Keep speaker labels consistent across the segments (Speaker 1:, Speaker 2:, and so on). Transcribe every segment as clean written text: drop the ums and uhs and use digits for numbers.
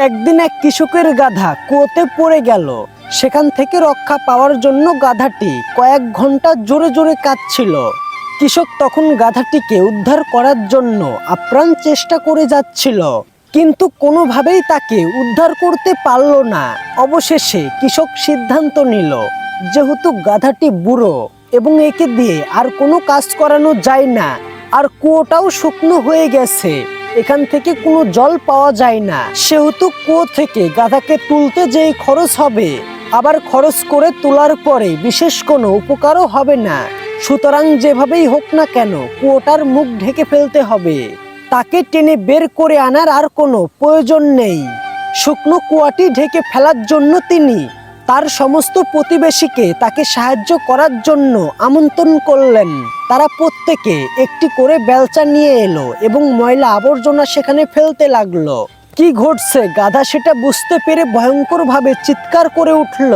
Speaker 1: একদিন এক কৃষকের গাধা কুয়োতে পড়ে গেল। সেখান থেকে রক্ষা পাওয়ার জন্য গাধাটি কয়েক ঘন্টা জোরে জোরে কাঁদছিল। কৃষক তখন গাধাটিকে উদ্ধার করার জন্য আপ্রাণ চেষ্টা করে যাচ্ছিল, কিন্তু কোনোভাবেই তাকে উদ্ধার করতে পারল না। অবশেষে কৃষক সিদ্ধান্ত নিল, যেহেতু গাধাটি বুড়ো এবং একে দিয়ে আর কোনো কাজ করানো যায় না, আর কুয়োটাও শুকনো হয়ে গেছে, এখান থেকে কোনো জল পাওয়া যায় না, সেহেতু কুয়ো থেকে গাধাকে তুলতে যেই খরচ হবে, আবার খরচ করে তোলার পরে বিশেষ কোনো উপকারও হবে না। সুতরাং যেভাবেই হোক না কেন কুয়োটার মুখ ঢেকে ফেলতে হবে। তাকে টেনে বের করে আনার আর কোনো প্রয়োজন নেই। শুকনো কুয়াটি ঢেকে ফেলার জন্য তিনি তার সমস্ত প্রতিবেশীকে তাকে সাহায্য করার জন্য আমন্ত্রণ করলেন। তারা প্রত্যেকে একটি করে বেলচা নিয়ে এলো এবং ময়লা আবর্জনা সেখানে ফেলতে লাগলো। কি ঘটছে গাধা সেটা বুঝতে পেরে ভয়ঙ্করভাবে চিৎকার করে উঠল।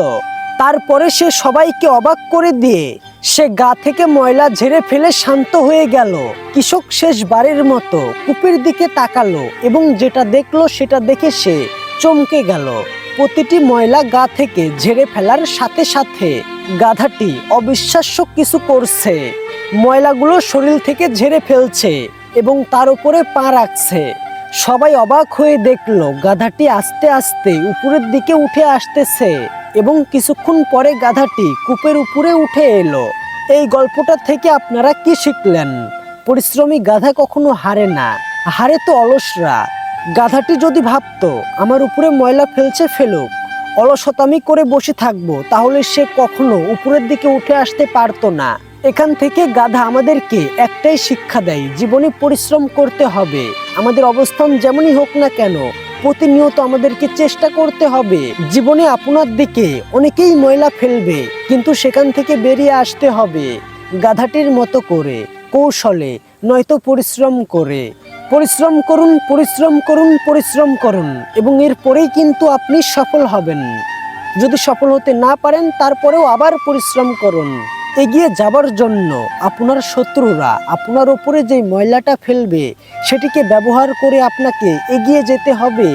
Speaker 1: তারপরে সে সবাইকে অবাক করে দিয়ে সে গা থেকে ময়লা ঝেড়ে ফেলে শান্ত হয়ে গেল। কৃষক শেষবারের মতো কূপের দিকে তাকালো এবং যেটা দেখলো সেটা দেখে সে চমকে গেল। প্রতিটি ময়লা গা থেকে ঝেড়ে ফেলার সাথে সাথে গাধাটি অবিশ্বাস্য কিছু করছে। ময়লাগুলো শরীর থেকে ঝেড়ে ফেলছে এবং তার উপরে পা রাখছে। সবাই অবাক হয়ে দেখলো গাধাটি আস্তে আস্তে উপরের দিকে উঠে আসতেছে এবং কিছুক্ষণ পরে গাধাটি কূপের উপরে উঠে এলো। এই গল্পটা থেকে আপনারা কি শিখলেন? পরিশ্রমী গাধা কখনো হারে না, হারে তো অলসরা। গাধাটি যদি ভাবতো আমার উপরে ময়লা ফেলছে ফেলুক, অলসতামি করে বসে থাকবো, তাহলে সে কখনো উপরের দিকে উঠে আসতে পারতো না। এখান থেকে গাধা আমাদেরকে একটাই শিক্ষা দেয়, জীবনে পরিশ্রম করতে হবে। আমাদের অবস্থান যেমনই হোক না কেন প্রতিনিয়ত আমাদেরকে চেষ্টা করতে হবে। জীবনে আপনার দিকে অনেকেই ময়লা ফেলবে, কিন্তু সেখান থেকে বেরিয়ে আসতে হবে গাধাটির মতো করে, কৌশলে, নয়তো পরিশ্রম করে। পরিশ্রম করুন, পরিশ্রম করুন, পরিশ্রম করুন এবং এরপরেই কিন্তু আপনি সফল হবেন। যদি সফল হতে না পারেন তারপরেও আবার পরিশ্রম করুন। এগিয়ে যাবার জন্য আপনার শত্রুরা আপনার উপরে যে ময়লাটা ফেলবে সেটিকে ব্যবহার করে আপনাকে এগিয়ে যেতে হবে।